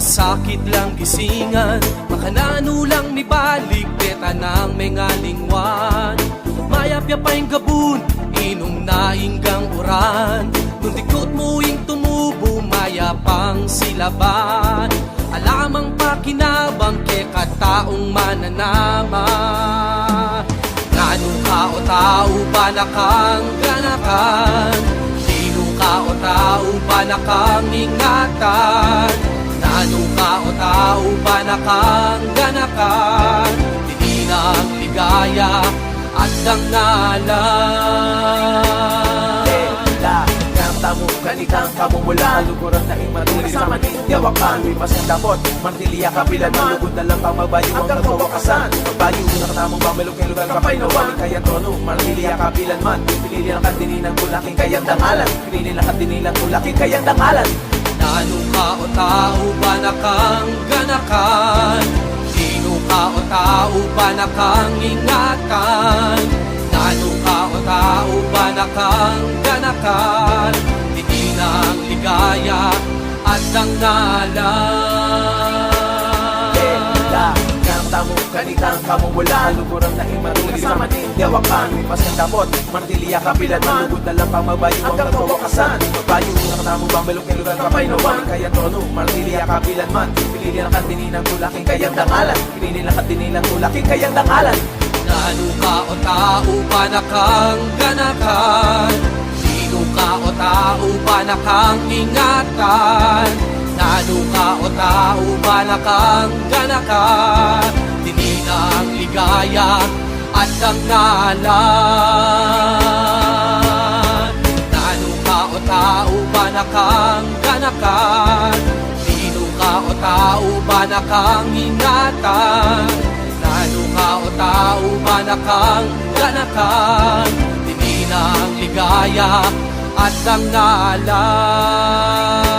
Masakit lang gisingan, makanano lang ni balik, beta ng may ngalingwan. Mayapya pa yung gabun, inong nainggang uran. Nung dikot mo ing tumubo, mayapang silaban. Alamang pakinabang ke kataong mananama. Ngano ka o tao ba nakang ganakan? Sino ka o tao ba nakang ingatan? Ngano ka o tao ba nakang ganakan? Hindi na ang ligaya at ang ngalan. Tamo, ganitang kamumula, luguran na imanulis sa manindiyawakan. May pasandapot, martilya kapilan, malugod na lang pamabayo ang katawakasan. Pagbayo na katamong bamelog yung lugar kapay nawan. Kaya tono, martilya kapilan man, pinili lang katinilang tulaking kayang dangalan. Pinili lang katinilang tulaking kayang dangalan. Nano ka o tao ba nakang ganakan? Sino ka o tao ba nakang ingatan? Nano ka o tao ba nakang ganakan? Hindi na ang ligaya at ang ngalan. Tamo, ganitang kamumula, luguran na imanulis sa manindiyawakan. May pasandapot, martilya kapilan, malugod na lang pamabayo ang katawakasan. Pagbayo na katamong bamelog yung lugar kapay nawan. Kaya tono, martilya kapilan man, pinili lang katinilang tulaking kayang dangalan. Pinili lang katinilang tulaking kayang dangalan. Nano ka o tao ba nakang ganakan? Sino ka o tao ba nakang ingatan? Nano ka o tao ba nakang ganakan? Hindi na ang ligaya at ang ngalan. Nano ka o tao ba nakang ganakan? Sino ka o tao ba nakang ingatan? Nano ka o tao ba nakang ganakan? Hindi na ang ligaya at ang ngalan.